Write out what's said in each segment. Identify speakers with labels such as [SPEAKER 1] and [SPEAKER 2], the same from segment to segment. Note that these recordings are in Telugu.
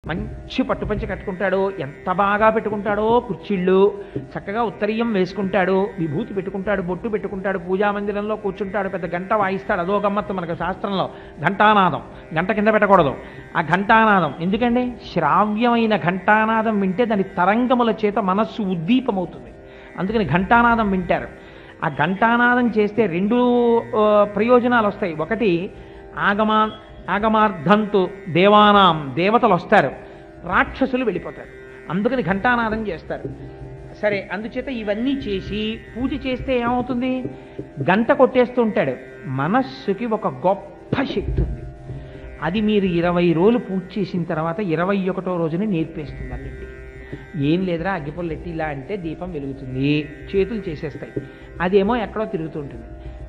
[SPEAKER 1] మంచి పట్టుపంచి కట్టుకుంటాడు, ఎంత బాగా పెట్టుకుంటాడో కుర్చీళ్ళు, చక్కగా ఉత్తరీయం వేసుకుంటాడు, విభూతి పెట్టుకుంటాడు, బొట్టు పెట్టుకుంటాడు, పూజా మందిరంలో కూర్చుంటాడు, పెద్ద గంట వాయిస్తాడు. అదో గమ్మత్తు మనకు శాస్త్రంలో. ఘంటానాదం, గంట కింద పెట్టకూడదు. ఆ ఘంటానాదం ఎందుకండి? శ్రావ్యమైన ఘంటానాదం వింటే దాని తరంగముల చేత మనస్సు ఉద్దీపమవుతుంది. అందుకని ఘంటానాదం వింటారు. ఆ ఘంటానాదం చేస్తే రెండు ప్రయోజనాలు వస్తాయి. ఒకటి, ఆగమార్థంతు దేవానాం, దేవతలు వస్తారు, రాక్షసులు వెళ్ళిపోతారు. అందుకని ఘంటానాదం చేస్తారు. సరే, అందుచేత ఇవన్నీ చేసి పూజ చేస్తే ఏమవుతుంది? గంట కొట్టేస్తూ ఉంటాడు. మనస్సుకి ఒక గొప్ప శక్తి ఉంది. అది మీరు 20 రోజులు పూజ చేసిన తర్వాత 21వ రోజున నేర్పేస్తుంది అన్నింటి. ఏం లేదురా, అగ్గిపుల్ల ఎట్టి ఇలా అంటే దీపం వెలుగుతుంది, చేతులు చేసేస్తాయి. అదేమో ఎక్కడో తిరుగుతూ ఉంటుంది.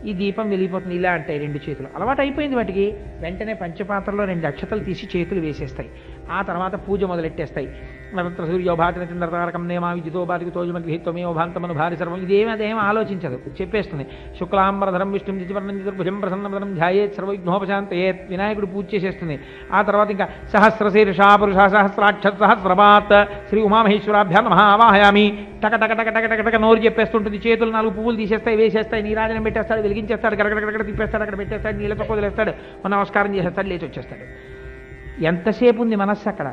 [SPEAKER 1] ఈ దీపం వెలిగిపోతుంది, ఇలా అంటాయి 2 చేతులు. అలవాటు అయిపోయింది వాటికి. వెంటనే పంచపాత్రలో 2 అక్షతలు తీసి చేతులు వేసేస్తాయి. ఆ తర్వాత పూజ మొదలెట్టేస్తాయి. నవత్ర సూర్యోభాతిన చంద్రతారకం నేమా విద్యుతో బాధికి తోజమగ్రహిత్వమేవ భాంతమను భారి సర్వం. అదేం ఆలోచించదు, చెప్పేస్తుంది. శుక్లాంబరధరం విష్ణుం దిజివర్ణం చతుర్భుజం ప్రసన్నవదనం ధ్యాయేత్ సర్వవిఘ్నోపశాంతయేత్. వినాయకుడు పూజ చేసేస్తుంది. ఆ తర్వాత ఇంకా సహస్రశీర్షా పురుష సహస్రాక్ష సహస్రపాత్ శ్రీ ఉమామహేశ్వరాభ్యాం నమః ఆవాహయామి. టక టక టక టక టక టక నోరు చెప్పేస్తుంటుంది. చేతులు 4 పువ్వులు తీసేస్తాయి, వేసేస్తాయి, నీరాజనం పెట్టేస్తాడు, వెలిగించేస్తాడు, గడగడగడ తిప్పేస్తాడు, అక్కడ పెట్టేస్తాడు, నీళ్ళతో కొదిలేస్తాడు, నమస్కారం చేసేస్తాడు, లేచి వచ్చేస్తాడు. ఎంతసేపు ఉంది మనస్సు అక్కడ?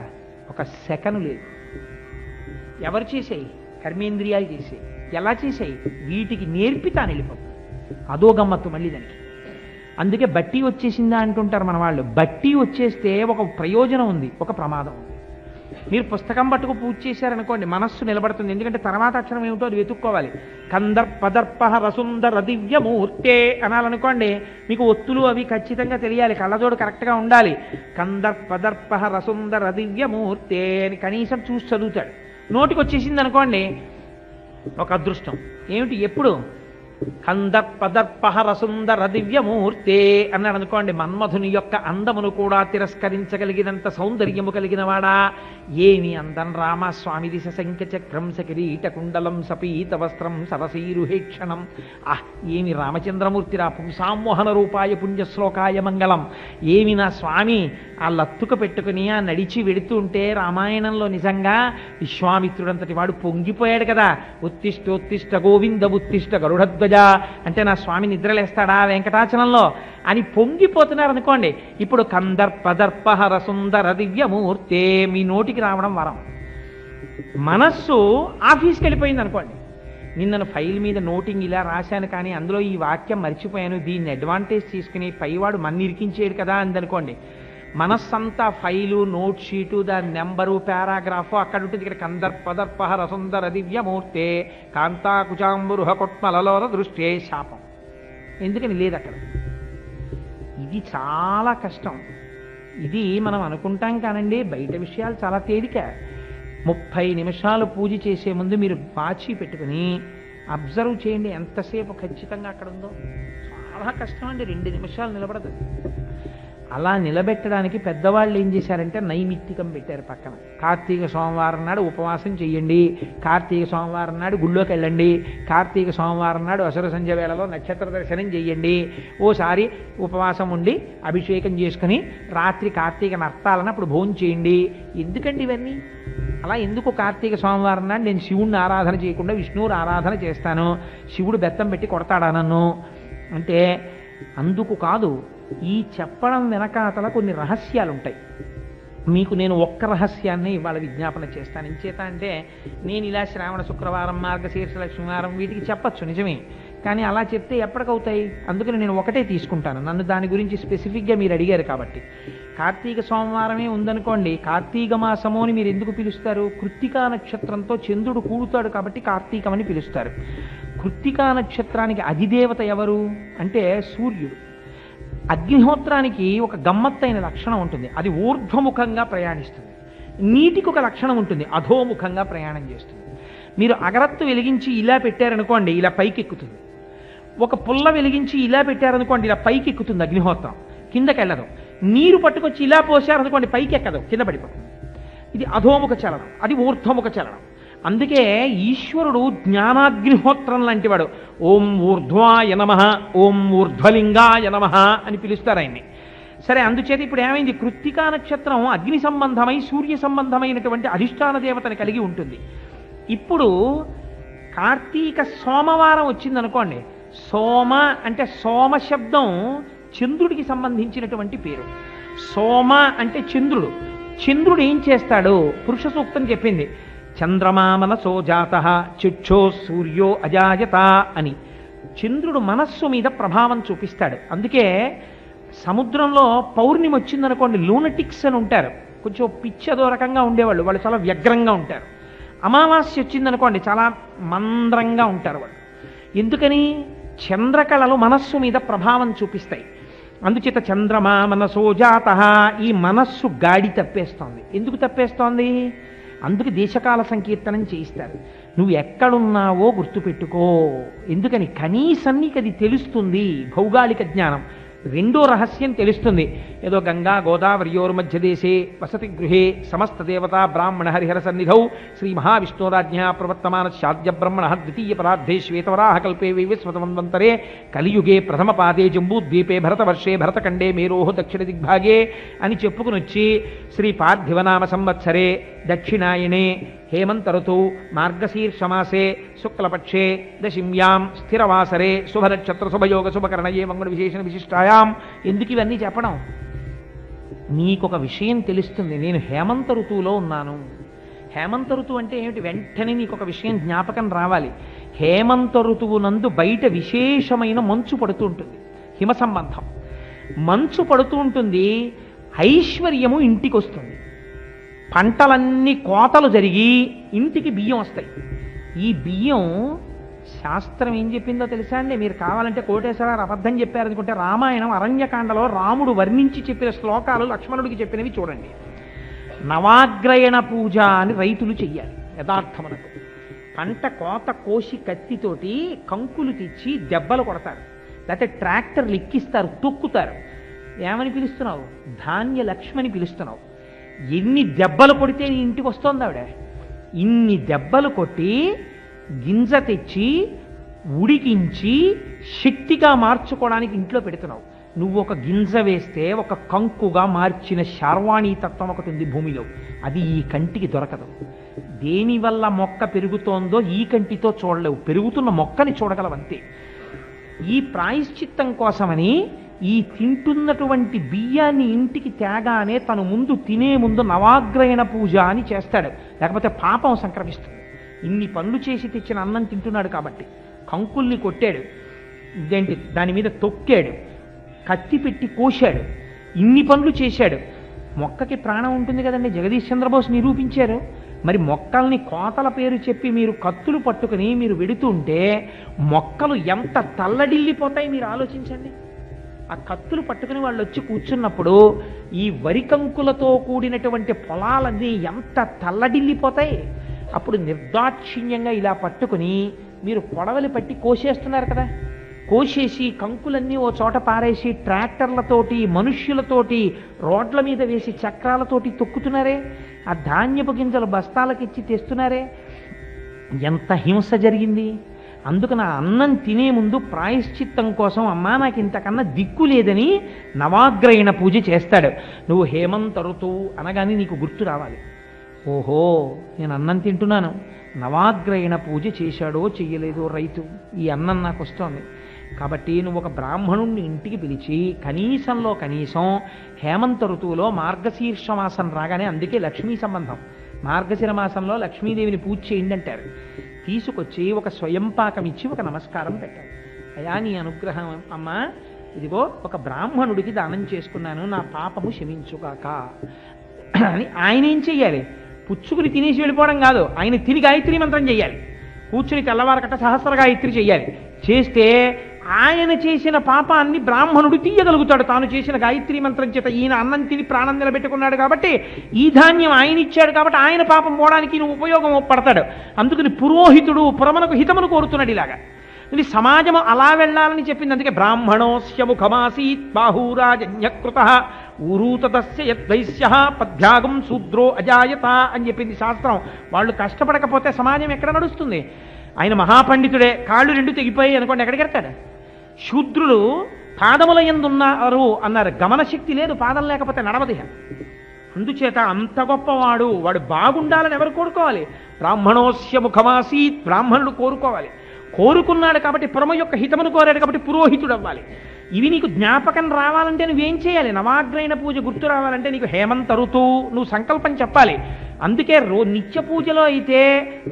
[SPEAKER 1] 1 సెకను లేదు. ఎవరు చేసాయి? కర్మేంద్రియాలు చేసాయి. ఎలా చేసాయి? వీటికి నేర్పితాను వెళ్ళిపోతుంది. అదో గమ్మత్తు మళ్ళీ దానికి. అందుకే బట్టి వచ్చేసిందా అంటుంటారు మన వాళ్ళు. బట్టి వచ్చేస్తే ఒక ప్రయోజనం ఉంది, ఒక ప్రమాదం ఉంది. మీరు పుస్తకం పట్టుకు పూజ చేశారనుకోండి, మనస్సు నిలబడుతుంది. ఎందుకంటే తర్వాత అక్షరం ఏమిటో అది వెతుక్కోవాలి. కందర్పదర్ప రసుందర దివ్యమూర్తే అనాలనుకోండి, మీకు ఒత్తులు అవి ఖచ్చితంగా తెలియాలి, కళ్ళజోడు కరెక్ట్గా ఉండాలి. కందర్పదర్ప రసుందర దివ్యమూర్తే అని కనీసం చూసి చదువుతాడు. నోటికి వచ్చేసింది అనుకోండి, ఒక అదృష్టం. ఏమిటి? ఎప్పుడు? కందర్పదర్పహర సుందర దివ్యమూర్తే అన్నాడు అనుకోండి, మన్మధుని యొక్క అందమును కూడా తిరస్కరించగలిగినంత సౌందర్యము కలిగిన వాడా. ఏమి అందం రామస్వామి దిశ శంఖ చక్రం సకిరీట కుండలం సపీత వస్త్రం సరసీరుహేక్షణం. ఏమి రామచంద్రమూర్తిరా, పుంసామోహన రూపాయ పుణ్యశ్లోకాయ మంగళం. ఏమి నా స్వామి ఆ లత్తుక పెట్టుకుని ఆ నడిచి వెడుతుంటే రామాయణంలో నిజంగా విశ్వామిత్రుడంతటి వాడు పొంగిపోయాడు కదా. ఉత్తిష్టోత్తిష్ట గోవింద ఉత్తిష్ట గరుడధ్వజ అంటే నా స్వామి నిద్రలేస్తాడా వెంకటాచలంలో అని పొంగిపోతున్నారు అనుకోండి. ఇప్పుడు కందర్పదర్పహర సుందర దివ్యమూర్తే మీ నోటికి రావడం వరం. మనస్సు ఆఫీస్కి వెళ్ళిపోయింది అనుకోండి. నిన్నను ఫైల్ మీద నోటింగ్ ఇలా రాశాను, కానీ అందులో ఈ వాక్యం మర్చిపోయాను, దీన్ని అడ్వాంటేజ్ తీసుకుని పైవాడు మన్నిరికించేడు కదా అందనుకోండి. మనస్సంతా ఫైలు, నోట్ షీటు, దాని నెంబరు, పారాగ్రాఫు అక్కడ ఉంటుంది. ఇక్కడ కందర్పదర్పహర సుందర దివ్యమూర్తే కాంతాకుచాంబురుహ కొట్మలలోన దృష్టే శాపం. ఎందుకని లేదు అక్కడ. ఇది చాలా కష్టం. ఇది మనం అనుకుంటాం కానండి, బయట విషయాలు చాలా తేలిక. 30 నిమిషాలు పూజ చేసే ముందు మీరు వాచి పెట్టుకుని అబ్జర్వ్ చేయండి ఎంతసేపు ఖచ్చితంగా అక్కడ ఉందో. చాలా కష్టం అండి, 2 నిమిషాలు నిలబడదు. అలా నిలబెట్టడానికి పెద్దవాళ్ళు ఏం చేశారంటే నైమిత్తికం పెట్టారు పక్కన. కార్తీక సోమవారం నాడు ఉపవాసం చెయ్యండి, కార్తీక సోమవారం నాడు గుళ్ళోకి వెళ్ళండి, కార్తీక సోమవారం నాడు అసుర సంధ్య వేళలో నక్షత్ర దర్శనం చెయ్యండి, ఓసారి ఉపవాసం ఉండి అభిషేకం చేసుకుని రాత్రి కార్తీక నర్తాలను అప్పుడు భోజనం చేయండి. ఎందుకండి ఇవన్నీ? అలా ఎందుకు కార్తీక సోమవారం నాడు నేను శివుడిని ఆరాధన చేయకుండా విష్ణువుని ఆరాధన చేస్తాను, శివుడు బెత్తం పెట్టి కొడతాడా నన్ను అంటే అందుకు కాదు. ఈ చెప్పడం వెనకాతల కొన్ని రహస్యాలు ఉంటాయి. మీకు నేను ఒక్క రహస్యాన్ని ఇవాళ విజ్ఞాపన చేస్తాను. ఎంచేత అంటే నేను ఇలా శ్రావణ శుక్రవారం, మార్గశీర్ష లక్ష్మీవారం వీటికి చెప్పచ్చు నిజమే, కానీ అలా చెప్తే ఎప్పటికవుతాయి. అందుకని నేను ఒకటే తీసుకుంటాను, నన్ను దాని గురించి స్పెసిఫిక్గా మీరు అడిగారు కాబట్టి. కార్తీక సోమవారమే ఉందనుకోండి, కార్తీక మాసము అని మీరు ఎందుకు పిలుస్తారు? కృత్తికా నక్షత్రంతో చంద్రుడు కూడుతాడు కాబట్టి కార్తీకమని పిలుస్తారు. కృత్తికా నక్షత్రానికి అధిదేవత ఎవరు అంటే సూర్యుడు. అగ్నిహోత్రానికి ఒక గమ్మత్తైన లక్షణం ఉంటుంది, అది ఊర్ధ్వముఖంగా ప్రయాణిస్తుంది. నీటికి ఒక లక్షణం ఉంటుంది, అధోముఖంగా ప్రయాణం చేస్తుంది. మీరు అగరత్తు వెలిగించి ఇలా పెట్టారనుకోండి, ఇలా పైకి ఎక్కుతుంది. ఒక పుల్ల వెలిగించి ఇలా పెట్టారనుకోండి, ఇలా పైకి ఎక్కుతుంది అగ్నిహోత్రం, కిందకి వెళ్ళదు. నీరు పట్టుకొచ్చి ఇలా పోసారనుకోండి, పైకి ఎక్కదు, కింద పడిపోతుంది. ఇది అధోముఖ చలనం, అది ఊర్ధ్వముఖ చలనం. అందుకే ఈశ్వరుడు జ్ఞానాగ్నిహోత్రం లాంటివాడు. ఓం ఊర్ధ్వాయ నమః, ఓం ఊర్ధ్వలింగాయ నమః అని పిలుస్తారు ఆయన్ని. సరే, అందుచేత ఇప్పుడు ఏమైంది? కృత్తికా నక్షత్రం అగ్ని సంబంధమై సూర్య సంబంధమైనటువంటి అధిష్టాన దేవతని కలిగి ఉంటుంది. ఇప్పుడు కార్తీక సోమవారం వచ్చిందనుకోండి, సోమ అంటే సోమ శబ్దం చంద్రుడికి సంబంధించినటువంటి పేరు. సోమ అంటే చంద్రుడు. చంద్రుడు ఏం చేస్తాడు? పురుష సూక్తం చెప్పింది, చంద్రమా మనసో జాతః చుక్షో సూర్యో అజాయత అని. చంద్రుడు మనస్సు మీద ప్రభావం చూపిస్తాడు. అందుకే సముద్రంలో పౌర్ణమి వచ్చిందనుకోండి, లూనటిక్స్ అని ఉంటారు, కొంచెం పిచ్చి అదో రకంగా ఉండేవాళ్ళు, వాళ్ళు చాలా వ్యగ్రంగా ఉంటారు. అమావాస్య వచ్చిందనుకోండి, చాలా మంద్రంగా ఉంటారు వాళ్ళు. ఎందుకని? చంద్రకళలు మనస్సు మీద ప్రభావం చూపిస్తాయి. అందుచేత చంద్రమా మనసో జాతః, ఈ మనస్సు గాడి తప్పేస్తోంది. ఎందుకు తప్పేస్తోంది? అందుకు దేశకాల సంకీర్తనం చేయిస్తారు. నువ్వు ఎక్కడున్నావో గుర్తుపెట్టుకో. ఎందుకని? కనీసం నీకు అది తెలుస్తుంది, భౌగోళిక జ్ఞానం. రెండో రహస్యం తెలుస్తుంది. ఏదో గంగా గోదావరియోర్ మధ్యదేశే వసతి గృహే సమస్త దేవతా బ్రాహ్మణ హరిహర సన్నిధౌ శ్రీ మహావిష్ణోరాజ్ఞ ప్రవర్తమాన శాద్య బ్రహ్మణ ద్వితీయ పరార్ధే శ్వేతవరాహ కల్పే విశ్వతమంతరే కలియుగే ప్రథమ పాదే జంబూద్వీపే భరతవర్షే భరతఖండే మేరోహ దక్షిణ దిగ్భాగే అని చెప్పుకుని వచ్చి శ్రీ పార్థివనామ సంవత్సరే దక్షిణాయనే హేమంత ఋతౌ మార్గశీర్షమాసే శుక్లపక్షే దశిమ్యాం స్థిరవాసరే శుభనక్షత్ర శుభయోగ శుభకరణయే మంగళ విశేషణ విశిష్టాయాం. ఎందుకు ఇవన్నీ చెప్పడం? నీకొక విషయం తెలుస్తుంది, నేను హేమంత ఋతువులో ఉన్నాను. హేమంత ఋతువు అంటే ఏమిటి? వెంటనే నీకు ఒక విషయం జ్ఞాపకం రావాలి. హేమంత ఋతువు నందు బయట విశేషమైన మంచు పడుతూ ఉంటుంది, హిమ సంబంధం. మంచు పడుతూ ఉంటుంది, ఐశ్వర్యము ఇంటికి వస్తుంది, పంటలన్నీ కోతలు జరిగి ఇంటికి బియ్యం వస్తాయి. ఈ బియ్యం శాస్త్రం ఏం చెప్పిందో తెలుసా అండి? మీరు కావాలంటే కోటేశ్వరరావు అబద్ధం చెప్పారనుకుంటే రామాయణం అరణ్యకాండలో రాముడు వర్ణించి చెప్పిన శ్లోకాలు లక్ష్మణుడికి చెప్పినవి చూడండి. నవాగ్రయణ పూజ అని రైతులు చెయ్యాలి యథార్థమునకు. పంట కోత కోసి కత్తితోటి కంకులు తెచ్చి దెబ్బలు కొడతారు, లేకపోతే ట్రాక్టర్లు ఎక్కిస్తారు, తొక్కుతారు. ఏమని పిలుస్తున్నావు? ధాన్య లక్ష్మని పిలుస్తున్నావు. ఎన్ని దెబ్బలు కొడితే నీ ఇంటికి వస్తోంది ఆవిడ? ఇన్ని దెబ్బలు కొట్టి గింజ తెచ్చి ఉడికించి శక్తిగా మార్చుకోవడానికి ఇంట్లో పెడుతున్నావు. నువ్వు ఒక గింజ వేస్తే ఒక కంకుగా మార్చిన శార్వాణీ తత్వం ఒకటి ఉంది భూమిలో, అది ఈ కంటికి దొరకదు. దేనివల్ల మొక్క పెరుగుతోందో ఈ కంటితో చూడలేవు, పెరుగుతున్న మొక్కని చూడగలవంతే. ఈ ప్రాయశ్చిత్తం కోసమని ఈ తింటున్నటువంటి బియ్యాన్ని ఇంటికి తేగానే తను ముందు తినే ముందు నవాగ్రయణ పూజ అని చేస్తాడు, లేకపోతే పాపం సంక్రమిస్తుంది. ఇన్ని పనులు చేసి తెచ్చిన అన్నం తింటున్నాడు కాబట్టి కంకుల్ని కొట్టాడు, ఇదేంటి దాని మీద తొక్కాడు, కత్తి పెట్టి కోశాడు, ఇన్ని పనులు చేశాడు. మొక్కకి ప్రాణం ఉంటుంది కదండి, జగదీష్ చంద్రబోస్ నిరూపించారు. మరి మొక్కల్ని కోతల పేరు చెప్పి మీరు కత్తులు పట్టుకుని మీరు వెడుతుంటే మొక్కలు ఎంత తల్లడిల్లిపోతాయి మీరు ఆలోచించండి. ఆ కత్తులు పట్టుకుని వాళ్ళు వచ్చి కూర్చున్నప్పుడు ఈ వరి కంకులతో కూడినటువంటి పొలాలన్నీ ఎంత తల్లడిల్లిపోతాయి. అప్పుడు నిర్దాక్షిణ్యంగా ఇలా పట్టుకుని మీరు పొడవలి పట్టి కోసేస్తున్నారు కదా, కోసేసి కంకులన్నీ ఓ చోట పారేసి ట్రాక్టర్లతోటి మనుష్యులతోటి రోడ్ల మీద వేసి చక్రాలతోటి తొక్కుతున్నారే, ఆ ధాన్యపు గింజలు బస్తాలకిచ్చి తెస్తున్నారే, ఎంత హింస జరిగింది. అందుకని ఆ అన్నం తినే ముందు ప్రాయశ్చిత్తం కోసం అమ్మా నాకు ఇంతకన్నా దిక్కు లేదని నవాగ్రయణ పూజ చేస్తాడు. నువ్వు హేమంత ఋతువు అనగానే నీకు గుర్తు రావాలి, ఓహో నేను అన్నం తింటున్నాను, నవాగ్రయణ పూజ చేశాడో చెయ్యలేదో రైతు, ఈ అన్నం నాకు వస్తోంది. కాబట్టి నువ్వు ఒక బ్రాహ్మణుణ్ణి ఇంటికి పిలిచి కనీసంలో కనీసం హేమంత ఋతువులో మార్గశీర్ష మాసం రాగానే, అందుకే లక్ష్మీ సంబంధం, మార్గశిర మాసంలో లక్ష్మీదేవిని పూజ చేయండి అంటారు. తీసుకొచ్చి ఒక స్వయంపాకం ఇచ్చి ఒక నమస్కారం పెట్టాలి. అయా నీ అనుగ్రహం అమ్మా, ఇదిగో ఒక బ్రాహ్మణుడికి దానం చేసుకున్నాను, నా పాపము క్షమించుగాక అని. ఆయన ఏం చెయ్యాలి? పుచ్చుకుని తినేసి వెళ్ళిపోవడం కాదు, ఆయన తిని గాయత్రి మంత్రం చెయ్యాలి. కూర్చుని తెల్లవారకట్ట సహస్ర గాయత్రి చెయ్యాలి. చేస్తే ఆయన చేసిన పాపాన్ని బ్రాహ్మణుడు తీయగలుగుతాడు తాను చేసిన గాయత్రి మంత్రం చేత. ఈయన అన్నం తిని ప్రాణం నిలబెట్టుకున్నాడు కాబట్టి, ఈ ధాన్యం ఆయన ఇచ్చాడు కాబట్టి ఆయన పాపం పోవడానికి ఈయన ఉపయోగం పడతాడు. అందుకని పురోహితుడు పురమనకు హితమును కోరుతున్నాడు. ఇలాగా ఇది సమాజం అలా వెళ్ళాలని చెప్పింది. అందుకే బ్రాహ్మణోస్య ముఖమాసీత్ బాహూరాజన్యకృత ఊరూతదస్య యద్వైశ్య పద్భ్యాగం శూద్రో అజాయత అని చెప్పింది శాస్త్రం. వాళ్ళు కష్టపడకపోతే సమాజం ఎక్కడ నడుస్తుంది? ఆయన మహాపండితుడే, కాళ్ళు రెండు తెగిపోయి అనుకోండి, ఎక్కడికి వెళ్తాడు? శూద్రులు పాదముల యందున్నారు అన్నారు. గమనశక్తి లేదు, పాదం లేకపోతే నడవదిహ. అందుచేత అంత గొప్పవాడు, వాడు బాగుండాలని ఎవరు కోరుకోవాలి? బ్రాహ్మణోస్య ముఖమాసీత్, బ్రాహ్మణుడు కోరుకోవాలి. కోరుకున్నాడు కాబట్టి పురమ యొక్క హితమును కోరాడు కాబట్టి పురోహితుడు అవ్వాలి. ఇవి నీకు జ్ఞాపకం రావాలంటే నువ్వేం చేయాలి? నవాగ్రహణ పూజ గుర్తు రావాలంటే నీకు హేమంత ఋతువు నువ్వు సంకల్పం చెప్పాలి. అందుకే నిత్య పూజలో అయితే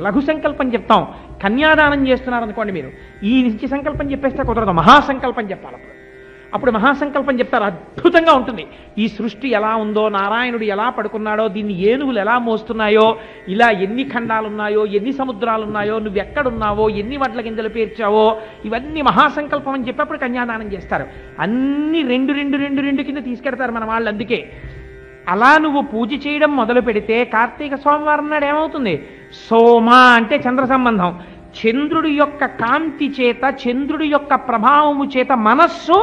[SPEAKER 1] లఘు సంకల్పం చెప్తాం. కన్యాదానం చేస్తున్నారనుకోండి, మీరు ఈ నిత్య సంకల్పం చెప్పేస్తే కుదరదు, మహాసంకల్పం చెప్పాలి. అప్పుడు మహాసంకల్పం చెప్తారు, అద్భుతంగా ఉంటుంది. ఈ సృష్టి ఎలా ఉందో, నారాయణుడు ఎలా పడుకున్నాడో, దీన్ని ఏనుగులు ఎలా మోస్తున్నాయో, ఇలా ఎన్ని ఖండాలున్నాయో, ఎన్ని సముద్రాలున్నాయో, నువ్వు ఎక్కడున్నావో, ఎన్ని వడ్ల గింజలు పేర్చావో, ఇవన్నీ మహాసంకల్పం అని చెప్పి అప్పుడు కన్యాదానం చేస్తారు. అన్ని రెండు రెండు రెండు రెండు కింద తీసుకెడతారు మన వాళ్ళు. అందుకే అలా నువ్వు పూజ చేయడం మొదలు పెడితే కార్తీక సోమవారం నాడు ఏమవుతుంది? సోమ అంటే చంద్ర సంబంధం. చంద్రుడి యొక్క కాంతి చేత, చంద్రుడి యొక్క ప్రభావము చేత మనస్సు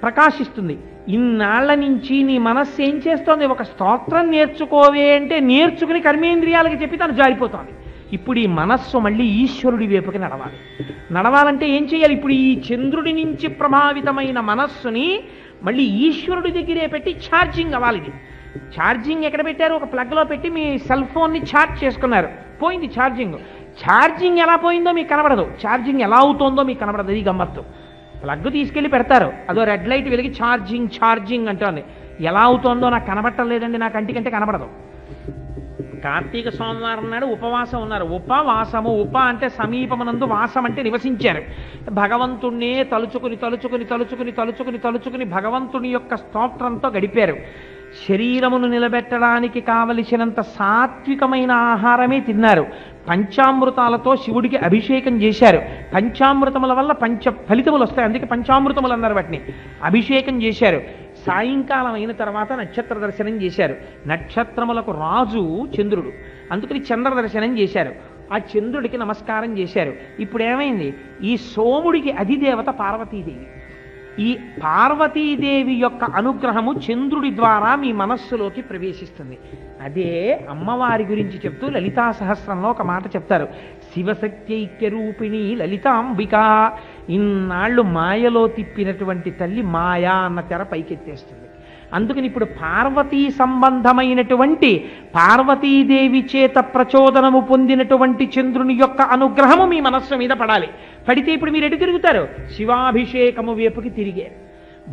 [SPEAKER 1] ప్రకాశిస్తుంది. ఇన్నాళ్ల నుంచి నీ మనస్సు ఏం చేస్తోంది? ఒక స్తోత్రం నేర్చుకోవే అంటే నేర్చుకుని కర్మేంద్రియాలకి చెప్పి తను జారిపోతోంది. ఇప్పుడు ఈ మనస్సు మళ్ళీ ఈశ్వరుడి వైపుకి నడవాలి. నడవాలంటే ఏం చేయాలి? ఇప్పుడు ఈ చంద్రుడి నుంచి ప్రభావితమైన మనస్సుని మళ్ళీ ఈశ్వరుడి దగ్గరే పెట్టి ఛార్జింగ్ అవ్వాలి. ఇది ఛార్జింగ్ ఎక్కడ పెట్టారు? ఒక ప్లగ్లో పెట్టి మీ సెల్ ఫోన్ని ఛార్జ్ చేసుకున్నారు, పోయింది ఛార్జింగ్. ఛార్జింగ్ ఎలా పోయిందో మీకు కనబడదు, ఛార్జింగ్ ఎలా అవుతుందో మీకు కనబడదు. ఇది గమ్మత్తు. ప్లగ్ తీసుకెళ్ళి పెడతారు, అదో రెడ్ లైట్ వెలిగి ఛార్జింగ్ ఛార్జింగ్ అంటోంది. ఎలా అవుతుందో నాకు కనబట్టలేదండి, నా కంటికంటే కనబడదు. కార్తీక సోమవారం నాడు ఉపవాసం ఉన్నారు. ఉపవాసము, ఉప అంటే సమీపమునందు, వాసం అంటే నివసించారు. భగవంతుణ్ణే తలుచుకుని తలుచుకుని తలుచుకుని తలుచుకుని తలుచుకుని భగవంతుని యొక్క స్తోత్రంతో గడిపారు. శరీరమును నిలబెట్టడానికి కావలసినంత సాత్వికమైన ఆహారమే తిన్నారు. పంచామృతాలతో శివుడికి అభిషేకం చేశారు. పంచామృతముల వల్ల పంచ ఫలితములు వస్తాయి, అందుకే పంచామృతములు అన్నారు వాటిని. అభిషేకం చేశారు. సాయంకాలం అయిన తర్వాత నక్షత్ర దర్శనం చేశారు. నక్షత్రములకు రాజు చంద్రుడు, అందుకని చంద్ర దర్శనం చేశారు. ఆ చంద్రుడికి నమస్కారం చేశారు. ఇప్పుడు ఏమైంది? ఈ సోముడికి అధిదేవత పార్వతీదేవి. ఈ పార్వతీదేవి యొక్క అనుగ్రహము చంద్రుడి ద్వారా మీ మనస్సులోకి ప్రవేశిస్తుంది. అదే అమ్మవారి గురించి చెప్తూ లలితా సహస్రంలో ఒక మాట చెప్తారు, శివశక్త్యైక్యరూపిణి లలితాంబిక. ఇన్నాళ్ళు మాయలో తిప్పినటువంటి తల్లి మాయా అన్న తెర పైకెత్తేస్తుంది. అందుకని ఇప్పుడు పార్వతీ సంబంధమైనటువంటి పార్వతీదేవి చేత ప్రచోదనము పొందినటువంటి చంద్రుని యొక్క అనుగ్రహము మీ మనస్సు మీద పడాలి. పడితే ఇప్పుడు మీరు ఎటు తిరుగుతారు? శివాభిషేకము వైపుకి తిరిగారు,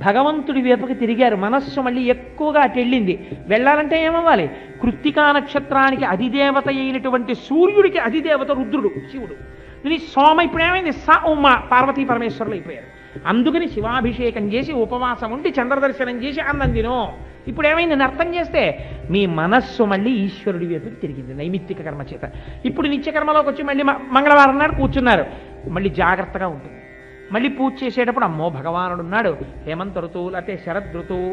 [SPEAKER 1] భగవంతుడి వైపుకి తిరిగారు. మనస్సు మళ్ళీ ఎక్కువగా అటు వెళ్ళింది. వెళ్ళాలంటే ఏమవ్వాలి? కృత్తికా నక్షత్రానికి అధిదేవత అయినటువంటి సూర్యుడికి అధిదేవత రుద్రుడు శివుడు. సోమ ఇప్పుడు ఏమైంది? స ఉమ పార్వతీ పరమేశ్వరులు అయిపోయారు. అందుకని శివాభిషేకం చేసి ఉపవాసం ఉండి చంద్రదర్శనం చేసి అన్నం తినో. ఇప్పుడు ఏమైంది? అర్థం చేస్తే మీ మనస్సు మళ్ళీ ఈశ్వరుడి వైపుకి తిరిగింది నైమిత్తిక కర్మ చేత. ఇప్పుడు నిత్యకర్మలోకి వచ్చి మళ్ళీ మంగళవారం నాడు కూర్చున్నారు. మళ్ళీ జాగ్రత్తగా ఉంటుంది. మళ్ళీ పూజ చేసేటప్పుడు అమ్మో భగవానుడు ఉన్నాడు, హేమంత ఋతువు లేకపోతే శరద్ ఋతువు,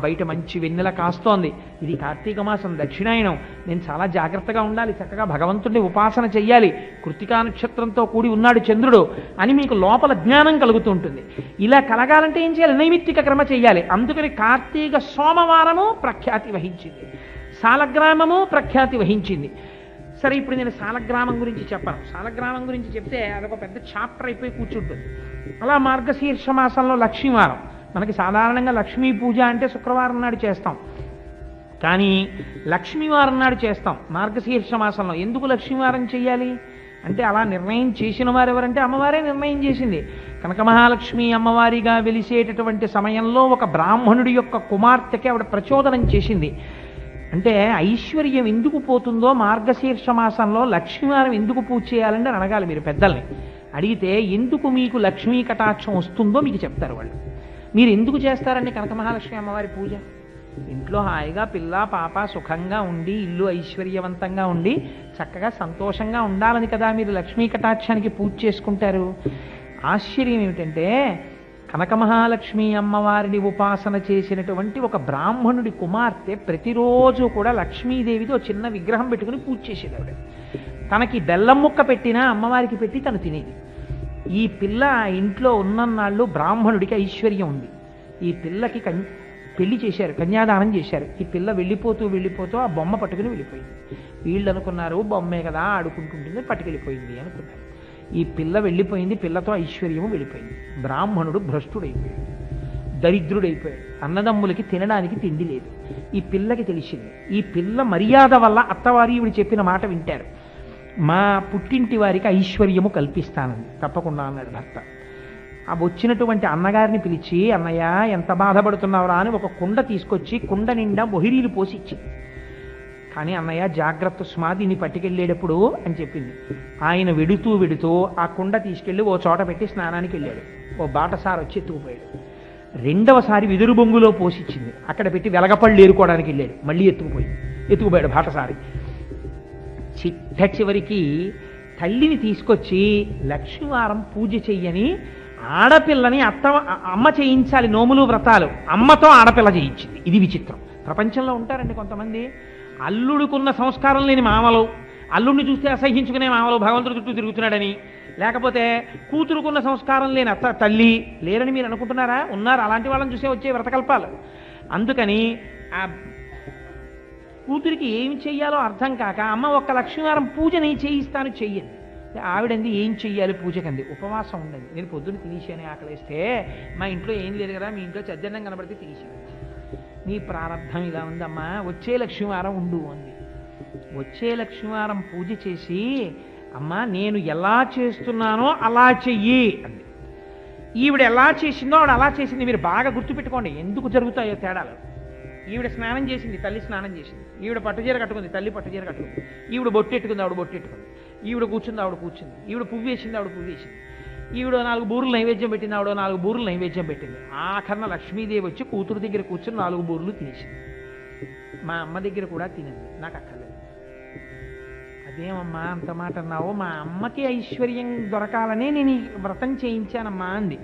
[SPEAKER 1] బయట మంచి వెన్నెల కాస్తోంది, ఇది కార్తీక మాసం దక్షిణాయనం, నేను చాలా జాగ్రత్తగా ఉండాలి, చక్కగా భగవంతుడిని ఉపాసన చెయ్యాలి, కృత్తికా నక్షత్రంతో కూడి ఉన్నాడు చంద్రుడు అని మీకు లోపల జ్ఞానం కలుగుతూ ఉంటుంది. ఇలా కలగాలంటే ఏం చేయాలి? నైమిత్తిక కర్మ చెయ్యాలి. అందుకని కార్తీక సోమవారము ప్రఖ్యాతి వహించింది, సాలగ్రామము ప్రఖ్యాతి వహించింది. సరే, ఇప్పుడు నేను సాలగ్రామం గురించి చెప్పను. సాలగ్రామం గురించి చెప్తే అదొక పెద్ద చాప్టర్ అయిపోయి కూర్చుంటుంది. అలా మార్గశీర్ష మాసంలో లక్ష్మీవారం, మనకి సాధారణంగా లక్ష్మీ పూజ అంటే శుక్రవారం నాడు చేస్తాం, కానీ లక్ష్మీవారం నాడు చేస్తాం మార్గశీర్ష మాసంలో. ఎందుకు లక్ష్మీవారం చెయ్యాలి అంటే అలా నిర్ణయం చేసిన వారు ఎవరంటే అమ్మవారే నిర్ణయం చేసింది. కనక మహాలక్ష్మి అమ్మవారిగా వెలిసేటటువంటి సమయంలో ఒక బ్రాహ్మణుడి యొక్క కుమార్తెకి ఆవిడ ప్రచోదనం చేసింది. అంటే ఐశ్వర్యం ఎందుకు పోతుందో మార్గశీర్ష మాసంలో లక్ష్మీవారం ఎందుకు పూజ చేయాలంటే అడగాలి మీరు పెద్దల్ని. అడిగితే ఎందుకు మీకు లక్ష్మీ కటాక్షం వస్తుందో మీకు చెప్తారు వాళ్ళు. మీరు ఎందుకు చేస్తారండి కనక మహాలక్ష్మి అమ్మవారి పూజ? ఇంట్లో హాయిగా పిల్ల పాప సుఖంగా ఉండి, ఇల్లు ఐశ్వర్యవంతంగా ఉండి, చక్కగా సంతోషంగా ఉండాలని కదా మీరు లక్ష్మీ కటాక్షానికి పూజ చేసుకుంటారు. ఆశ్చర్యం ఏమిటంటే కనక మహాలక్ష్మి అమ్మవారిని ఉపాసన చేసినటువంటి ఒక బ్రాహ్మణుడి కుమార్తె ప్రతిరోజు కూడా లక్ష్మీదేవితో చిన్న విగ్రహం పెట్టుకుని పూజ చేసేది. ఆవిడ తనకి బెల్లం ముక్క పెట్టినా అమ్మవారికి పెట్టి తను తినేది. ఈ పిల్ల ఇంట్లో ఉన్నన్నాళ్ళు బ్రాహ్మణుడికి ఐశ్వర్యం ఉంది. ఈ పిల్లకి పెళ్లి చేశారు, కన్యాదానం చేశారు. ఈ పిల్ల వెళ్ళిపోతూ వెళ్ళిపోతూ ఆ బొమ్మ పట్టుకుని వెళ్ళిపోయింది. వీళ్ళు అనుకున్నారు బొమ్మే కదా ఆడుకుంటుంటుంది, పట్టుకెళ్ళిపోయింది అనుకున్నారు. ఈ పిల్ల వెళ్ళిపోయింది, పిల్లతో ఐశ్వర్యము వెళ్ళిపోయింది. బ్రాహ్మణుడు భ్రష్టుడైపోయాడు, దరిద్రుడైపోయాడు, అన్నదమ్ములకి తినడానికి తిండి లేదు. ఈ పిల్లకి తెలిసింది. ఈ పిల్ల మర్యాద వల్ల అత్తవారి ఈవిడ చెప్పిన మాట వింటారు. మా పుట్టింటి వారికి ఐశ్వర్యము కల్పిస్తానండి. తప్పకుండా అన్నాడు భర్త. ఆ వచ్చినటువంటి అన్నగారిని పిలిచి, అన్నయ్య ఎంత బాధపడుతున్నావురా అని ఒక కుండ తీసుకొచ్చి కుండ నిండా మొహిరీలు పోసి ఇచ్చింది. కానీ అన్నయ్య జాగ్రత్త సుమా, దీన్ని పట్టుకెళ్ళేటప్పుడు అని చెప్పింది. ఆయన వెడుతూ ఆ కుండ తీసుకెళ్ళి ఓ చోట పెట్టి స్నానానికి వెళ్ళాడు. ఓ బాటసారి వచ్చి ఎత్తుకుపోయాడు. రెండవసారి వెదురు బొంగులో పోసిచ్చింది, అక్కడ పెట్టి వెలగపళ్ళు ఏరుకోవడానికి వెళ్ళాడు. మళ్ళీ ఎత్తుకుపోయాడు బాటసారి. చివరికి తల్లిని తీసుకొచ్చి లక్ష్మీవారం పూజ చెయ్యని ఆడపిల్లని అమ్మ చేయించాలి, నోములు వ్రతాలు, అమ్మతో ఆడపిల్ల చేయించింది. ఇది విచిత్రం. ప్రపంచంలో ఉంటారండి కొంతమంది అల్లుడుకున్న సంస్కారం లేని మామలు, అల్లుడిని చూస్తే అసహించుకునే మామలు భగవంతుడి చుట్టూ తిరుగుతున్నాడని, లేకపోతే కూతురుకున్న సంస్కారం లేని తల్లి లేరని మీరు అనుకుంటున్నారా? ఉన్నారు. అలాంటి వాళ్ళని చూసే వచ్చే వ్రతకల్పాలు. అందుకని ఆ కూతురికి ఏమి చెయ్యాలో అర్థం కాక అమ్మ ఒక్క లక్ష్మీవారం పూజని చేయిస్తాను, చెయ్యండి. ఆవిడంది ఏం చెయ్యాలి పూజకంది? ఉపవాసం ఉండండి. నేను పొద్దున్న తినేసాను, ఆకలిస్తే మా ఇంట్లో ఏం లేదు కదా, మీ ఇంట్లో చద్దన్నం కనబడితే తినేసాను. నీ ప్రారంభం ఇలా ఉందమ్మా, వచ్చే లక్ష్మీవారం ఉండు అంది. వచ్చే లక్ష్మీవారం పూజ చేసి అమ్మా నేను ఎలా చేస్తున్నానో అలా చెయ్యి అంది. ఈవిడ ఎలా చేసిందో ఆవిడ అలా చేసింది. మీరు బాగా గుర్తుపెట్టుకోండి ఎందుకు జరుగుతాయో తేడాలు. ఈవిడ స్నానం చేసింది, తల్లి స్నానం చేసింది. ఈవిడ పట్టుచీర కట్టుకుంది, తల్లి పట్టుచీర కట్టుకుంది. ఈవిడ బొట్టెట్టుకుంది, ఆవిడ బొట్టెట్టుకుంది. ఈవిడ కూర్చుంది, ఆవిడ కూర్చుంది. ఈవిడ పువ్వు వేసింది, ఆవిడ పువ్వు వేసింది. ఈవిడ 4 బూరులు నైవేద్యం పెట్టింది, ఆవిడ 4 బూరులు నైవేద్యం పెట్టింది. ఆఖరణ లక్ష్మీదేవి వచ్చి కూతురు దగ్గర కూర్చొని 4 బూరులు తినేసింది. మా అమ్మ దగ్గర కూడా తినండి, నాకు అక్కర్లేదు. అదేమమ్మా అంత మాట అన్నావు? మా అమ్మకి ఐశ్వర్యం దొరకాలనే నేను ఈ వ్రతం చేయించానమ్మా అంది.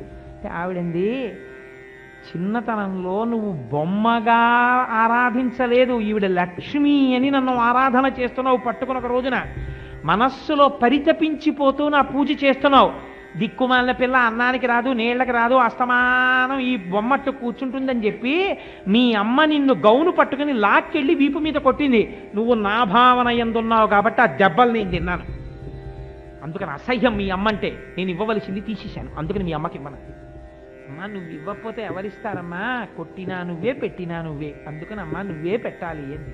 [SPEAKER 1] ఆవిడంది, చిన్నతనంలో నువ్వు బొమ్మగా ఆరాధించలేదు, ఈవిడ లక్ష్మి అని నన్ను ఆరాధన చేస్తున్నావు. పట్టుకుని ఒక రోజున మనస్సులో పరితపించిపోతూ నా పూజ చేస్తున్నావు. దిక్కుమాలిన పిల్ల అన్నానికి రాదు, నీళ్లకి రాదు, అస్తమానం ఈ బొమ్మట్టు కూర్చుంటుందని చెప్పి మీ అమ్మ నిన్ను గౌను పట్టుకుని లాక్కెళ్ళి వీపు మీద కొట్టింది. నువ్వు నా భావన ఎందున్నావు కాబట్టి ఆ దెబ్బలు నేను తిన్నాను. అందుకని అసహ్యం మీ అమ్మ అంటే. నేను ఇవ్వవలసింది తీసేశాను, అందుకని మీ అమ్మకి ఇవ్వను. అమ్మా నువ్వు ఇవ్వకపోతే ఎవరిస్తారమ్మా? కొట్టినా నువ్వే, పెట్టినా నువ్వే, అందుకని అమ్మా నువ్వే పెట్టాలి అని.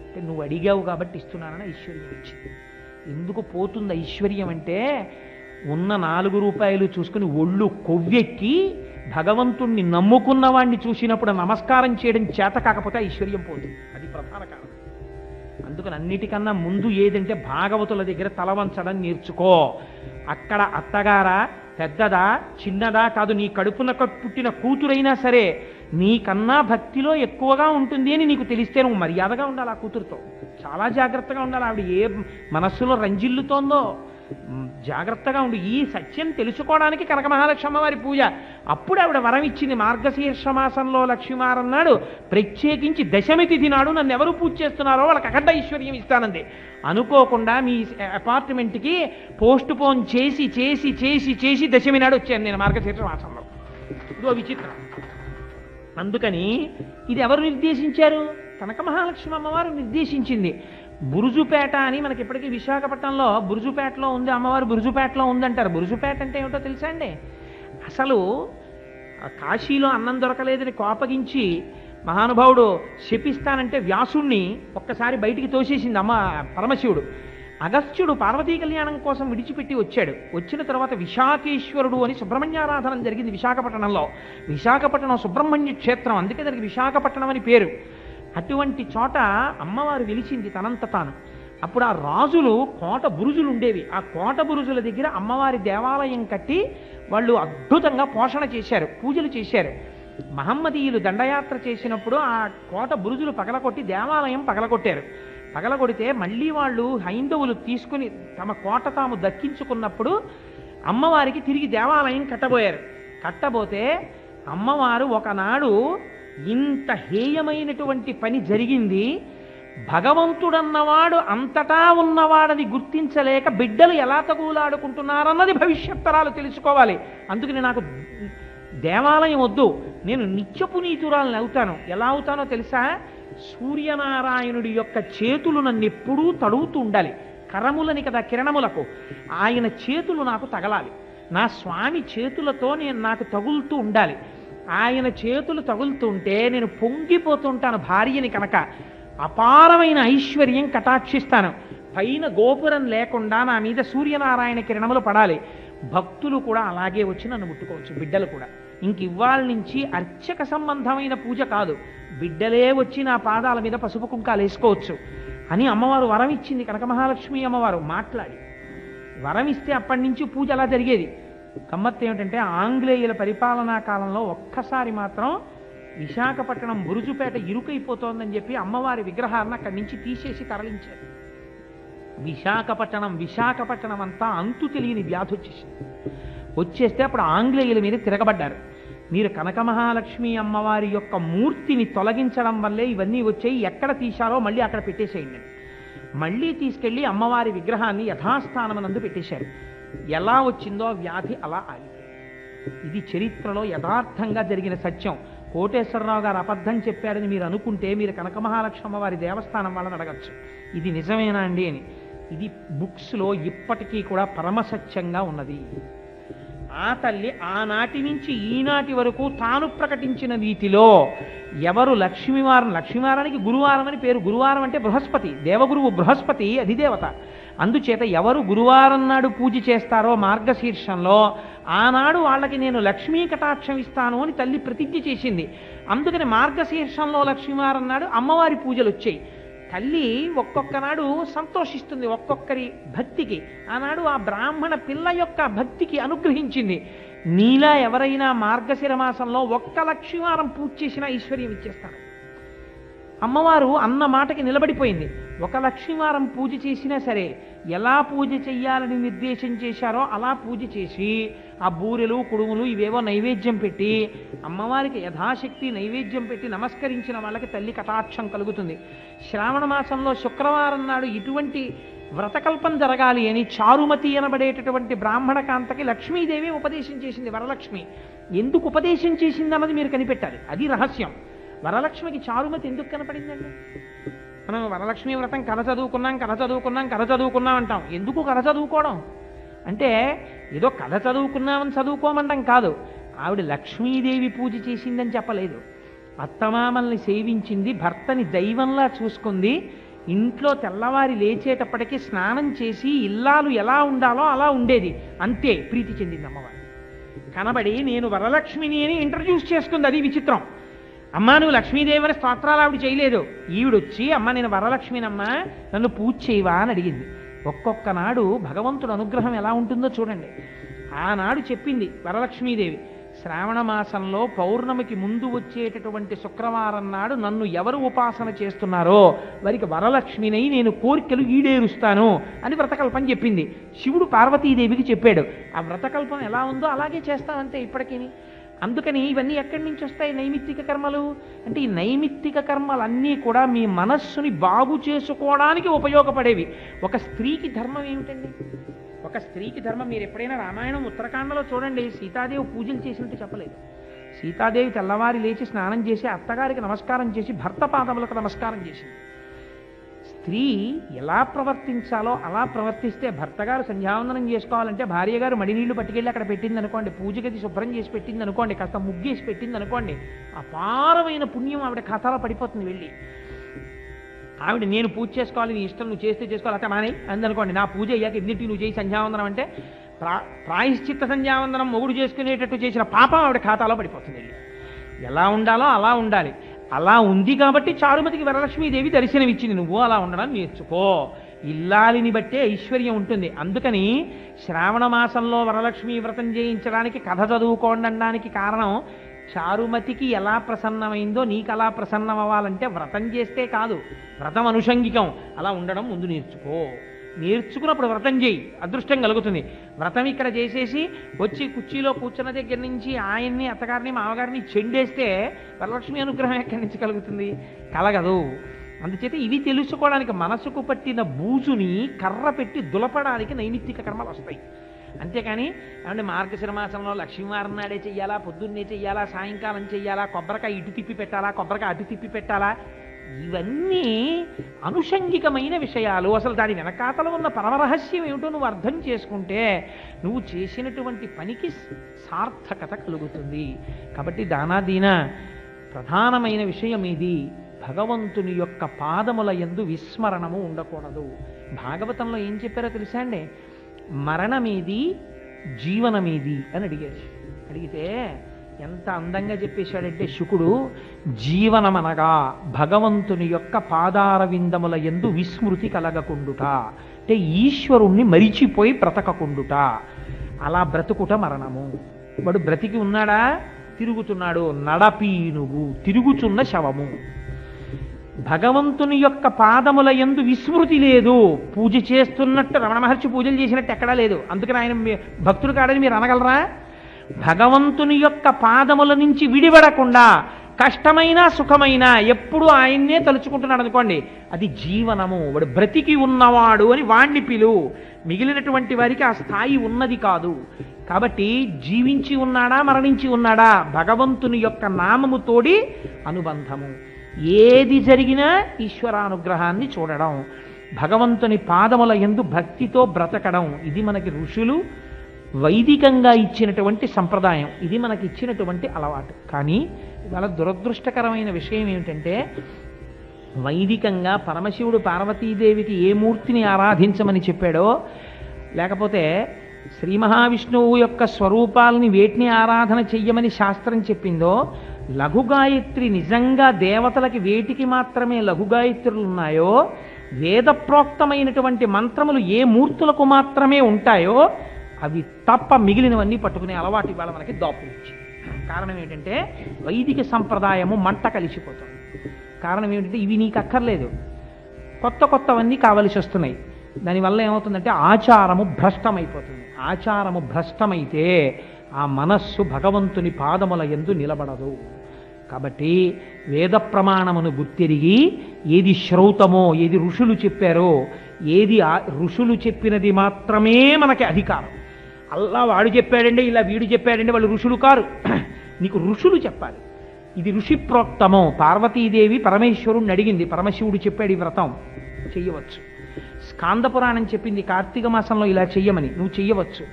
[SPEAKER 1] అంటే నువ్వు అడిగావు కాబట్టి ఇస్తున్నానని ఐశ్వర్యం వచ్చింది. ఎందుకు పోతుంది ఐశ్వర్యం అంటే, ఉన్న 4 రూపాయలు చూసుకుని ఒళ్ళు కొవ్వెక్కి భగవంతుణ్ణి నమ్ముకున్న వాడిని చూసినప్పుడు నమస్కారం చేయడం చేత కాకపోతే ఐశ్వర్యం పోతుంది. అది ప్రధాన కారణం. అందుకని అన్నిటికన్నా ముందు ఏదంటే భాగవతుల దగ్గర తల వంచడం నేర్చుకో. అక్కడ అత్తగారా, పెద్దదా, చిన్నదా కాదు, నీ కడుపున పుట్టిన కూతురైనా సరే నీకన్నా భక్తిలో ఎక్కువగా ఉంటుంది అని నీకు తెలిస్తే నువ్వు మర్యాదగా ఉండాలి. ఆ కూతురుతో చాలా జాగ్రత్తగా ఉండాలి. ఆవిడ ఏ మనస్సులో రంజిల్లుతోందో జాగ్రత్తగా ఉండి. ఈ సత్యం తెలుసుకోవడానికి కనక మహాలక్ష్మి వారి పూజ. అప్పుడు ఆవిడ వరం ఇచ్చింది. మార్గశీర్ష మాసంలో లక్ష్మీవారన్నాడు ప్రత్యేకించి దశమి తిథి నాడు నన్ను ఎవరు పూజ చేస్తున్నారో వాళ్ళకి అఖండ ఐశ్వర్యం ఇస్తానంది. అనుకోకుండా మీ అపార్ట్మెంట్కి పోస్ట్ పోన్ చేసి చేసి చేసి చేసి దశమి నాడు వచ్చాను నేను మార్గశీర్ష మాసంలో. ఇదో విచిత్రం. అందుకని ఇది ఎవరు నిర్దేశించారు? కనక మహాలక్ష్మి అమ్మవారు నిర్దేశించింది. బురుజుపేట అని మనకి ఇప్పటికీ విశాఖపట్నంలో బురుజుపేటలో ఉంది అమ్మవారు, బురుజుపేటలో ఉందంటారు. బురుజుపేట అంటే ఏమిటో తెలుసా అండి? అసలు కాశీలో అన్నం దొరకలేదని కోపగించి మహానుభావుడు శపిస్తానంటే వ్యాసుణ్ణి ఒక్కసారి బయటికి తోసేసింది అమ్మ పరమశివుడు. అగస్త్యుడు పార్వతీ కళ్యాణం కోసం విడిచిపెట్టి వచ్చాడు. వచ్చిన తర్వాత విశాఖేశ్వరుడు అని సుబ్రహ్మణ్యారాధన జరిగింది విశాఖపట్నంలో. విశాఖపట్నం సుబ్రహ్మణ్య క్షేత్రం, అందుకే దానికి విశాఖపట్నం అని పేరు. అటువంటి చోట అమ్మవారు వెలిచింది తనంత తాను. అప్పుడు ఆ రాజులు కోట బురుజులు ఉండేవి. ఆ కోట బురుజుల దగ్గర అమ్మవారి దేవాలయం కట్టి వాళ్ళు అద్భుతంగా పోషణ చేశారు, పూజలు చేశారు. మహమ్మదీయులు దండయాత్ర చేసినప్పుడు ఆ కోట బురుజులు పగలగొట్టి దేవాలయం పగలగొట్టారు. పగలగొడితే మళ్ళీ వాళ్ళు హైందవులు తీసుకుని తమ కోట తాము దక్కించుకున్నప్పుడు అమ్మవారికి తిరిగి దేవాలయం కట్టబోయారు. కట్టబోతే అమ్మవారు ఒకనాడు ఇంత హేయమైనటువంటి పని జరిగింది. భగవంతుడన్నవాడు అంతటా ఉన్నవాడని గుర్తించలేక బిడ్డలు ఎలా తగులాడుకుంటున్నారన్నది భవిష్యత్తరాలు తెలుసుకోవాలి. అందుకని నాకు దేవాలయం వద్దు, నేను నిత్యపు నీతురాలను అవుతాను. ఎలా అవుతానో తెలుసా? సూర్యనారాయణుడి యొక్క చేతులు నన్ను ఎప్పుడూ తడుగుతూ ఉండాలి. కరములని కదా కిరణములకు, ఆయన చేతులు నాకు తగలాలి, నా స్వామి చేతులతో నాకు తగులుతూ ఉండాలి. ఆయన చేతులు తగులుతుంటే నేను పొంగిపోతుంటాను భార్యని కనుక, అపారమైన ఐశ్వర్యం కటాక్షిస్తాను. పైన గోపురం లేకుండా నా మీద సూర్యనారాయణ కిరణములు పడాలి. భక్తులు కూడా అలాగే వచ్చి నన్ను ముట్టుకోవచ్చు, బిడ్డలు కూడా. ఇంక ఇవాళ నుంచి అర్చక సంబంధమైన పూజ కాదు, బిడ్డలే వచ్చి నా పాదాల మీద పసుపు కుంకాలు వేసుకోవచ్చు అని అమ్మవారు వరం ఇచ్చింది. కనక మహాలక్ష్మి అమ్మవారు మాట్లాడి వరం ఇస్తే అప్పటి నుంచి పూజ అలా జరిగేది. గమ్మత్తు ఏమిటంటే ఆంగ్లేయుల పరిపాలనా కాలంలో ఒక్కసారి మాత్రం విశాఖపట్నం బురుజుపేట ఇరుకైపోతోందని చెప్పి అమ్మవారి విగ్రహాలను అక్కడి నుంచి తీసేసి తరలించారు. విశాఖపట్నం అంతా అంతు తెలియని వ్యాధి వచ్చేస్తే అప్పుడు ఆంగ్లేయుల మీద తిరగబడ్డారు. మీరు కనక మహాలక్ష్మి అమ్మవారి యొక్క మూర్తిని తొలగించడం వల్లే ఇవన్నీ వచ్చాయి, ఎక్కడ తీశారో మళ్ళీ అక్కడ పెట్టేసేయండి. మళ్ళీ తీసుకెళ్లి అమ్మవారి విగ్రహాన్ని యథాస్థానమునందు పెట్టేశారు. ఎలా వచ్చిందో వ్యాధి అలా ఆగిపోయింది. ఇది చరిత్రలో యథార్థంగా జరిగిన సత్యం. కోటేశ్వరరావు గారు అబద్ధం చెప్పారని మీరు అనుకుంటే మీరు కనక మహాలక్ష్మి అమ్మవారి దేవస్థానం వాళ్ళని అడగచ్చు, ఇది నిజమేనా అండి అని. ఇది బుక్స్లో ఇప్పటికీ కూడా పరమసత్యంగా ఉన్నది. ఆ తల్లి ఆనాటి నుంచి ఈనాటి వరకు తాను ప్రకటించిన రీతిలో ఎవరు లక్ష్మీవారానికి గురువారం అని పేరు. గురువారం అంటే బృహస్పతి, దేవగురువు బృహస్పతి అధిదేవత. అందుచేత ఎవరు గురువారం నాడు పూజ చేస్తారో మార్గశీర్షంలో, ఆనాడు వాళ్ళకి నేను లక్ష్మీ కటాక్షం ఇస్తాను అని తల్లి ప్రతిజ్ఞ చేసింది. అందుకని మార్గశీర్షంలో లక్ష్మీవారం నాడు అమ్మవారి పూజలు వచ్చాయి. తల్లి ఒక్కొక్క నాడు సంతోషిస్తుంది ఒక్కొక్కరి భక్తికి. ఆనాడు ఆ బ్రాహ్మణ పిల్ల యొక్క భక్తికి అనుగ్రహించింది. నీలా ఎవరైనా మార్గశిర మాసంలో ఒక్క లక్ష్మీవారం పూజ చేసినా ఐశ్వర్యం ఇచ్చేస్తాను. అమ్మవారు అన్న మాటకి నిలబడిపోయింది. ఒక లక్ష్మీవారం పూజ చేసినా సరే ఎలా పూజ చెయ్యాలని నిర్దేశం చేశారో అలా పూజ చేసి ఆ బూరెలు కుడుములు ఇవేవో నైవేద్యం పెట్టి అమ్మవారికి యథాశక్తి నైవేద్యం పెట్టి నమస్కరించిన వాళ్ళకి తల్లి కటాక్షం కలుగుతుంది. శ్రావణ మాసంలో శుక్రవారం నాడు ఇటువంటి వ్రతకల్పం జరగాలి అని చారుమతి అనబడేటటువంటి బ్రాహ్మణ కాంతకి లక్ష్మీదేవి ఉపదేశం చేసింది. వరలక్ష్మి ఎందుకు ఉపదేశం చేసింది అన్నది మీరు కనిపెట్టాలి, అది రహస్యం. వరలక్ష్మికి చారుమతి ఎందుకు కనపడిందండి? మనం వరలక్ష్మి వ్రతం కథ చదువుకున్నాం అంటాం. ఎందుకు కథ చదువుకోవడం అంటే ఏదో కథ చదువుకున్నామని చదువుకోమంటాం కాదు. ఆవిడ లక్ష్మీదేవి పూజ చేసిందని చెప్పలేదు. అత్తమామల్ని సేవించింది, భర్తని దైవంలా చూసుకుంది. ఇంట్లో తెల్లవారి లేచేటప్పటికీ స్నానం చేసి ఇల్లాలు ఎలా ఉండాలో అలా ఉండేది. అంతే ప్రీతి చెందింది అమ్మవారు. కనబడి నేను వరలక్ష్మిని అని ఇంట్రడ్యూస్ చేసుకుంది. అది విచిత్రం. అమ్మ నువ్వు లక్ష్మీదేవి అని స్తోత్రాలు ఆవిడ చేయలేదు. ఈవిడొచ్చి అమ్మ నేను వరలక్ష్మినమ్మా నన్ను పూజ చేయవా అని అడిగింది. ఒక్కొక్క నాడు భగవంతుడు అనుగ్రహం ఎలా ఉంటుందో చూడండి. ఆనాడు చెప్పింది వరలక్ష్మీదేవి, శ్రావణ మాసంలో పౌర్ణమికి ముందు వచ్చేటటువంటి శుక్రవారం నాడు నన్ను ఎవరు ఉపాసన చేస్తున్నారో వారికి వరలక్ష్మినై నేను కోరికలు ఈడేరుస్తాను అని వ్రతకల్పం చెప్పింది. శివుడు పార్వతీదేవికి చెప్పాడు. ఆ వ్రతకల్పం ఎలా ఉందో అలాగే చేస్తామంతే ఇప్పటికీ. అందుకని ఇవన్నీ ఎక్కడి నుంచి వస్తాయి? నైమిత్తిక కర్మలు. అంటే ఈ నైమిత్తిక కర్మలన్నీ కూడా మీ మనస్సుని బాగు చేసుకోవడానికి ఉపయోగపడేవి. ఒక స్త్రీకి ధర్మం ఏమిటండి? ఒక స్త్రీకి ధర్మం మీరు ఎప్పుడైనా రామాయణం ఉత్తరాఖండలో చూడండి, సీతాదేవి పూజలు చేసినట్టు చెప్పలేదు. సీతాదేవి తెల్లవారి లేచి స్నానం చేసి అత్తగారికి నమస్కారం చేసి భర్త పాదములకు నమస్కారం చేసింది. స్త్రీ ఎలా ప్రవర్తించాలో అలా ప్రవర్తిస్తే, భర్తగారు సంధ్యావందనం చేసుకోవాలంటే భార్య గారు మడినీళ్లు పట్టుకెళ్ళి అక్కడ పెట్టింది అనుకోండి, పూజ గది శుభ్రం చేసి పెట్టింది అనుకోండి, కాస్త ముగ్గేసి పెట్టింది అనుకోండి, అపారమైన పుణ్యం ఆవిడ ఖాతాలో పడిపోతుంది. వెళ్ళి ఆవిడ నేను పూజ చేసుకోవాలి, నీ ఇష్టం నువ్వు చేస్తే చేసుకోవాలి, అట్లా మానే అందనుకోండి, నా పూజ అయ్యాక ఎన్నింటికి నువ్వు చేసి సంధ్యావందనం అంటే ప్రాయశ్చిత్త సంధ్యావందనం మొగుడు చేసుకునేటట్టు చేసిన పాపం ఆవిడ ఖాతాలో పడిపోతుంది. వెళ్ళి ఎలా ఉండాలో అలా ఉండాలి. అలా ఉంది కాబట్టి చారుమతికి వరలక్ష్మీదేవి దర్శనమిచ్చింది. నువ్వు అలా ఉండడం నేర్చుకో, ఇల్లాలిని బట్టే ఐశ్వర్యం ఉంటుంది. అందుకని శ్రావణ మాసంలో వరలక్ష్మీ వ్రతం చేయించడానికి కథ చదువుకోండి అనడానికి కారణం, చారుమతికి ఎలా ప్రసన్నమైందో నీకు అలా ప్రసన్నం అవ్వాలంటే వ్రతం చేస్తే కాదు, వ్రతం అనుషంగికం. అలా ఉండడం ముందు నేర్చుకో. నేర్చుకున్నప్పుడు వ్రతం చేయి, అదృష్టం కలుగుతుంది. వ్రతం ఇక్కడ చేసేసి వచ్చి కుర్చీలో కూర్చున్న దగ్గర నుంచి ఆయన్ని అత్తగారిని మామగారిని చెండేస్తే వరలక్ష్మి అనుగ్రహం ఎక్కడి నుంచి కలుగుతుంది? కలగదు. అందుచేత ఇవి తెలుసుకోవడానికి మనసుకు పట్టిన బూజుని కర్ర పెట్టి దులపడానికి నైమిత్తిక కర్మలు వస్తాయి. అంతేకాని ఏమంటే మార్గశిర మాసంలో లక్ష్మీవారం నాడే చెయ్యాలా, పొద్దున్నే చెయ్యాలా, సాయంకాలం చెయ్యాలా, కొబ్బరికాయ ఇటు తిప్పి పెట్టాలా, కొబ్బరికాయ అటు తిప్పి పెట్టాలా, ఇవన్నీ అనుషంగికమైన విషయాలు. అసలు దాని వెనకాతల ఉన్న పరమరహస్యం ఏమిటో నువ్వు అర్థం చేసుకుంటే నువ్వు చేసినటువంటి పనికి సార్థకత కలుగుతుంది. కాబట్టి దానాదీన ప్రధానమైన విషయం ఇది. భగవంతుని యొక్క పాదముల యందు విస్మరణము ఉండకూడదు. భాగవతంలో ఏం చెప్పారో తెలుసా అండి? మరణమేది జీవనమేది అని అడిగారు. అడిగితే ఎంత అందంగా చెప్పేశాడంటే శుకుడు, జీవనమనగా భగవంతుని యొక్క పాదార విందముల యందు విస్మృతి కలగకుండుట, అంటే ఈశ్వరుణ్ణి మరిచిపోయి బ్రతకకుండుట. అలా బ్రతుకుట మరణము. వాడు బ్రతికి ఉన్నాడా? తిరుగుతున్నాడు. నడపీనుగు, తిరుగుచున్న శవము. భగవంతుని యొక్క పాదముల యందు విస్మృతి లేదు. పూజ చేస్తున్నట్టు రమణ మహర్షి పూజలు చేసినట్టు ఎక్కడా లేదు. అందుకని ఆయన భక్తుడు కాడని మీరు అనగలరా? భగవంతుని యొక్క పాదముల నుంచి విడిపడకుండా కష్టమైనా సుఖమైనా ఎప్పుడు ఆయన్నే తలుచుకుంటున్నాడు అనుకోండి, అది జీవనము. వాడు బ్రతికి ఉన్నవాడు అని వాణ్ణి పిలు. మిగిలినటువంటి వారికి ఆ స్థాయి ఉన్నది కాదు. కాబట్టి జీవించి ఉన్నాడా మరణించి ఉన్నాడా, భగవంతుని యొక్క నామముతోడి అనుబంధము. ఏది జరిగినా ఈశ్వరానుగ్రహాన్ని చూడడం, భగవంతుని పాదముల యందు భక్తితో బ్రతకడం, ఇది మనకి ఋషులు వైదికంగా ఇచ్చినటువంటి సంప్రదాయం. ఇది మనకి ఇచ్చినటువంటి అలవాటు. కానీ ఇవాళ దురదృష్టకరమైన విషయం ఏమిటంటే, వైదికంగా పరమశివుడు పార్వతీదేవికి ఏ మూర్తిని ఆరాధించమని చెప్పాడో, లేకపోతే శ్రీ మహావిష్ణువు యొక్క స్వరూపాలని వేటిని ఆరాధన చెయ్యమని శాస్త్రం చెప్పిందో, లఘుగాయత్రి నిజంగా దేవతలకి వేటికి మాత్రమే లఘుగాయత్రులు ఉన్నాయో, వేదప్రోక్తమైనటువంటి మంత్రములు ఏ మూర్తులకు మాత్రమే ఉంటాయో అవి తప్ప మిగిలినవన్నీ పట్టుకునే అలవాటు ఇవాళ మనకి దాపురించి. కారణం ఏంటంటే వైదిక సంప్రదాయము మంట కలిసిపోతుంది. కారణం ఏమిటంటే ఇవి నీకు అక్కర్లేదు, కొత్త కొత్తవన్నీ కావలసి వస్తున్నాయి. దానివల్ల ఏమవుతుందంటే ఆచారము భ్రష్టమైపోతుంది. ఆచారము భ్రష్టమైతే ఆ మనస్సు భగవంతుని పాదముల యందు నిలబడదు. కాబట్టి వేద ప్రమాణమును గుర్తిరిగి ఏది శ్రౌతమో, ఏది ఋషులు చెప్పారో, ఏది ఋషులు చెప్పినది మాత్రమే మనకి అధికారం. అల్లా వాడు చెప్పాడండి, ఇలా వీడు చెప్పాడండి, వాళ్ళు ఋషులు కారు. నీకు ఋషులు చెప్పాలి. ఇది ఋషి ప్రోక్తమో. పార్వతీదేవి పరమేశ్వరుణ్ణి అడిగింది, పరమశివుడు చెప్పాడు ఈ వ్రతం చెయ్యవచ్చు. స్కాంద పురాణం చెప్పింది కార్తీక మాసంలో ఇలా చెయ్యమని, నువ్వు చెయ్యవచ్చు.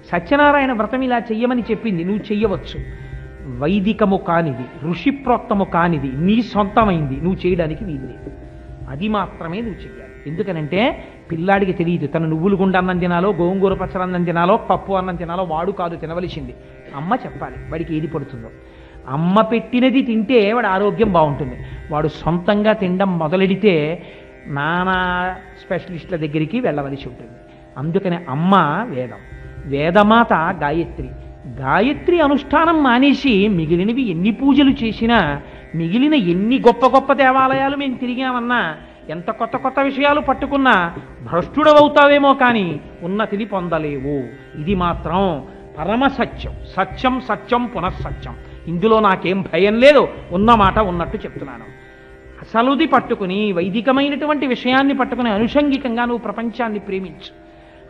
[SPEAKER 1] సత్యనారాయణ వ్రతం ఇలా చెయ్యమని చెప్పింది, నువ్వు చెయ్యవచ్చు. వైదికము కానిది, ఋషిప్రోక్తము కానిది, నీ సొంతమైంది నువ్వు చేయడానికి వీల్లేదు. అది మాత్రమే నువ్వు చెయ్యాలి. ఎందుకనంటే పిల్లాడికి తెలియదు తను నువ్వులు గుండ అన్నం తినాలో, గోంగూర పచ్చడి అన్నం తినాలో, పప్పు అన్నం తినాలో వాడు కాదు తినవలసింది. అమ్మ చెప్పాలి వాడికి ఏది పడుతుందో. అమ్మ పెట్టినది తింటే వాడి ఆరోగ్యం బాగుంటుంది. వాడు సొంతంగా తినడం మొదలెడితే నానా స్పెషలిస్టుల దగ్గరికి వెళ్ళవలసి ఉంటుంది. అందుకనే అమ్మ వేదం, వేదమాత గాయత్రి. గాయత్రి అనుష్ఠానం మానేసి మిగిలినవి ఎన్ని పూజలు చేసినా, మిగిలిన ఎన్ని గొప్ప గొప్ప దేవాలయాలు మేము తిరిగామన్నా, ఎంత కొత్త కొత్త విషయాలు పట్టుకున్నా భ్రష్టుడవుతావేమో కానీ ఉన్నతిని పొందలేవు. ఇది మాత్రం పరమ సత్యం. సత్యం సత్యం పునఃసత్యం. ఇందులో నాకేం భయం లేదు, ఉన్నమాట ఉన్నట్టు చెప్తున్నాను. అసలుది పట్టుకుని వైదికమైనటువంటి విషయాన్ని పట్టుకుని అనుషంగికంగా నువ్వు ప్రపంచాన్ని ప్రేమించు.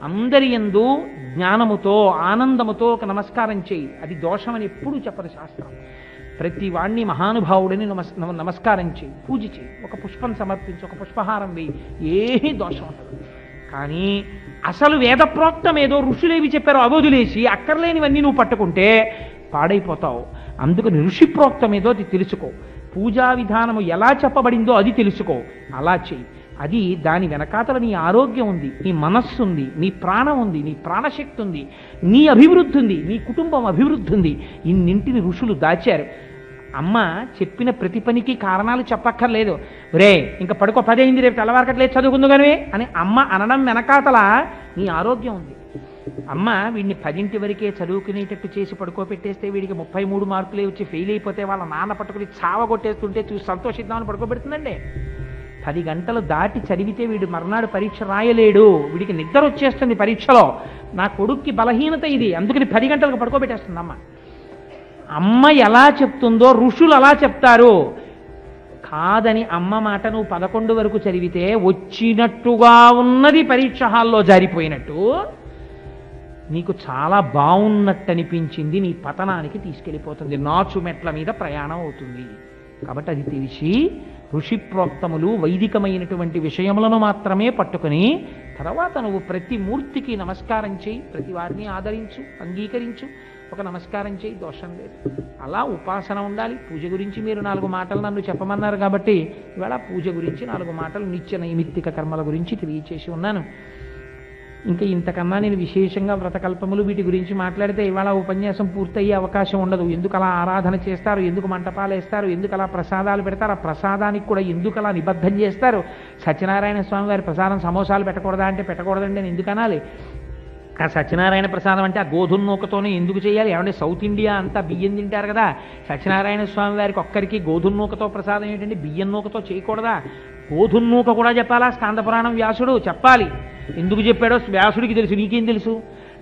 [SPEAKER 1] అందరి యందు జ్ఞానముతో ఆనందముతో ఒక నమస్కారం చేయి. అది దోషమని ఎప్పుడూ చెప్పదు శాస్త్రం. ప్రతి వాణ్ణి మహానుభావుడిని నమస్కారం చేయి, పూజ చేయి, ఒక పుష్పం సమర్పించి, ఒక పుష్పహారం వేయి, ఏమీ దోషం ఉండదు. కానీ అసలు వేదప్రోక్తం ఏదో ఋషులేవి చెప్పారో అవధులేసి అక్కర్లేనివన్నీ నువ్వు పట్టుకుంటే పాడైపోతావు. అందుకని ఋషి ప్రోక్తం ఏదో అది తెలుసుకో. పూజా విధానము ఎలా చెప్పబడిందో అది తెలుసుకో, అలా చెయ్యి. అది దాని వెనకాతల నీ ఆరోగ్యం ఉంది, నీ మనస్సు ఉంది, నీ ప్రాణం ఉంది, నీ ప్రాణశక్తి ఉంది, నీ అభివృద్ధి ఉంది, నీ కుటుంబం అభివృద్ధి ఉంది. ఇన్నింటిని ఋషులు దాచారు. అమ్మ చెప్పిన ప్రతి పనికి కారణాలు చెప్పక్కర్లేదు. రే ఇంకా పడుకో, 10 అయింది, రేపు తెల్లవారకట్లేదు చదువుకుందుగానే అని అమ్మ అనడం వెనకాతల నీ ఆరోగ్యం ఉంది. అమ్మ వీడిని 10 వరకే చదువుకునేటట్టు చేసి పడుకోబెట్టేస్తే వీడికి 33 మార్కులే వచ్చి ఫెయిల్ అయిపోతే వాళ్ళ నాన్న పట్టుకుని చావగొట్టేస్తుంటే చూసి సంతోషిద్దామని పడుకోబెడుతుందండి. 10 గంటలు దాటి చదివితే వీడు మర్నాడు పరీక్ష రాయలేడు, వీడికి నిద్ర వచ్చేస్తుంది పరీక్షలో. నా కొడుక్కి బలహీనత ఇది, అందుకని 10 గంటలకు పడుకోబెట్టేస్తుంది అమ్మ. అమ్మ ఎలా చెప్తుందో ఋషులు అలా చెప్తారు. కాదని అమ్మ మాట నువ్వు 11 వరకు చదివితే వచ్చినట్టుగా ఉన్నది పరీక్ష హాల్లో జారిపోయినట్టు నీకు చాలా బాగున్నట్టు అనిపించింది, నీ పతనానికి తీసుకెళ్ళిపోతుంది, నాచు మెట్ల మీద ప్రయాణం అవుతుంది. కాబట్టి అది తెలిసి ఋషి ప్రోక్తములు వైదికమైనటువంటి విషయములను మాత్రమే పట్టుకుని తర్వాత నువ్వు ప్రతి మూర్తికి నమస్కారం చేయి, ప్రతి వారిని ఆదరించు, అంగీకరించు, ఒక నమస్కారం చేయి, దోషం లేదు. అలా ఉపాసన ఉండాలి. పూజ గురించి మీరు 4 మాటలు నన్ను చెప్పమన్నారు కాబట్టి ఇవాళ పూజ గురించి 4 మాటలు నిత్య నైమిత్తిక కర్మల గురించి తెలియచేసి ఉన్నాను. ఇంకా ఇంతకన్నా నేను విశేషంగా వ్రతకల్పములు వీటి గురించి మాట్లాడితే ఇవాళ ఉపన్యాసం పూర్తయ్యే అవకాశం ఉండదు. ఎందుకు అలా ఆరాధన చేస్తారు, ఎందుకు మంటపాలు వేస్తారు, ఎందుకు అలా ప్రసాదాలు పెడతారు, ఆ ప్రసాదానికి కూడా ఎందుకు అలా నిబద్ధం చేస్తారు, సత్యనారాయణ స్వామి వారి ప్రసాదం సమోసాలు పెట్టకూడదా అంటే పెట్టకూడదండి అని ఎందుకు అనాలి, ఆ సత్యనారాయణ ప్రసాదం అంటే ఆ గోధుమ నూకతోనే ఎందుకు చేయాలి, ఏమంటే సౌత్ ఇండియా అంతా బియ్యం తింటారు కదా, సత్యనారాయణ స్వామి వారికి ఒక్కరికి గోధుమ నూకతో ప్రసాదం ఏంటంటే బియ్యం నూకతో చేయకూడదా, గోధుమ నూక కూడా చెప్పాలా, స్కాందపురాణం వ్యాసుడు చెప్పాలి, ఎందుకు చెప్పాడో వ్యాసుడికి తెలుసు, నీకేం తెలుసు,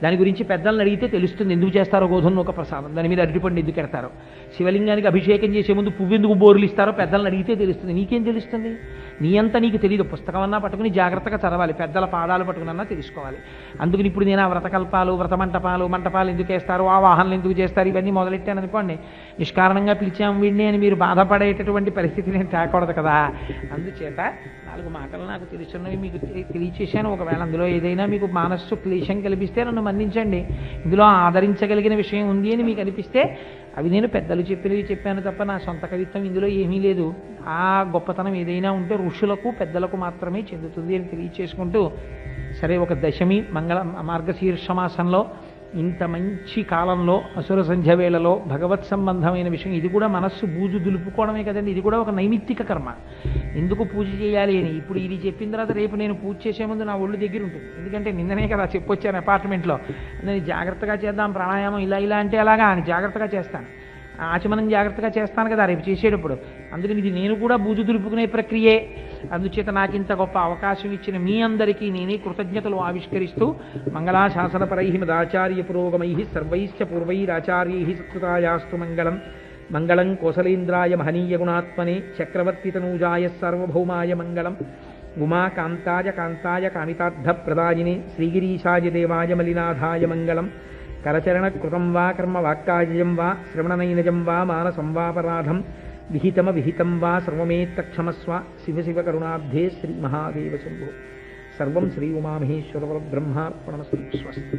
[SPEAKER 1] దాని గురించి పెద్దలను అడిగితే తెలుస్తుంది ఎందుకు చేస్తారో గోధుమ నూక ప్రసాదం, దాని మీద అరటిపండు ఎందుకు పెడతారో, శివలింగానికి అభిషేకం చేసే ముందు పువ్వు ఎందుకు బోరులు ఇస్తారో పెద్దలను అడిగితే తెలుస్తుంది, నీకేం తెలుస్తుంది, నీ అంతా నీకు తెలియదు, పుస్తకం అన్నా పట్టుకుని జాగ్రత్తగా చదవాలి, పెద్దల పాదాలు పట్టుకున్నా తెలుసుకోవాలి. అందుకని ఇప్పుడు నేను ఆ వ్రతకల్పాలు, మంటపాలు ఎందుకు వేస్తారు, ఆ వాహనాలు ఎందుకు చేస్తారు, ఇవన్నీ మొదలెట్టాను అనుకోండి, నిష్కారణంగా పిలిచాం వీడిని అని మీరు బాధపడేటటువంటి పరిస్థితి నేను తేకూడదు కదా. అందుచేత 4 మాటలు నాకు తెలుసున్నవి మీకు తెలియచేశాను. ఒకవేళ అందులో ఏదైనా మీకు మనస్సు క్లేశం కల్పిస్తే నన్ను మన్నించండి, ఇందులో ఆదరించగలిగిన విషయం ఉంది అని మీకు అనిపిస్తే అవి నేను పెద్దలు చెప్పినవి చెప్పాను తప్ప నా సొంత కవిత్వం ఇందులో ఏమీ లేదు. ఆ గొప్పతనం ఏదైనా ఉంటే ఋషులకు పెద్దలకు మాత్రమే చెందుతుంది అని తెలియచేసుకుంటూ, సరే ఒక దశమి మార్గశీర్ష మాసంలో ఇంత మంచి కాలంలో అసుర సంధ్య వేళలో భగవత్ సంబంధమైన విషయం, ఇది కూడా మనస్సు బూజు దులుపుకోవడమే కదండి, ఇది కూడా ఒక నైమిత్తిక కర్మ. ఎందుకు పూజ చేయాలి అని ఇప్పుడు ఇది చెప్పిన తర్వాత రేపు నేను పూజ చేసే ముందు నా ఒళ్ళు దగ్గర ఉంటుంది, ఎందుకంటే నిన్ననే కదా చెప్పొచ్చాను అపార్ట్మెంట్లో, నేను జాగ్రత్తగా చేద్దాం ప్రాణాయామం ఇలా అంటే అలాగా అని జాగ్రత్తగా చేస్తాను, ఆచమనం జాగ్రత్తగా చేస్తాను కదా రేపు చేసేటప్పుడు. అందుకని ఇది నేను కూడా బూజు దులుపుకునే ప్రక్రియే. అందుచేత నాకు ఇంత గొప్ప అవకాశం ఇచ్చిన మీ అందరికీ నేనే కృతజ్ఞతలు ఆవిష్కరిస్తూ, మంగళాశాసనపరై మదాచార్య పురోగమై సర్వైశ్చ పూర్వైరాచార్యై సత్కృతాయాస్తు మంగళం. మంగళం కోసలేంద్రాయ మహనీయ గుణాత్మనే చక్రవర్తి తనూజాయ సార్వభౌమాయ మంగళం. ఉమాకాంతాయ కాంతాయ కామితార్థప్రదాయినే శ్రీగిరీశాయ దేవాయ మలినాథాయ మంగళం. కరచరణకృతం వా కర్మ వాక్కాయజం వా శ్రవణనైనజం వా మానసం వాపరాధం విహితం వా సర్వమేత్తక్షమస్వ. శివ శివ కరుణాబ్ధే శ్రీ మహాదేవ శంభో. సర్వం శ్రీ ఉమామహేశ్వర బ్రహ్మార్పణమస్తు. స్వస్తి.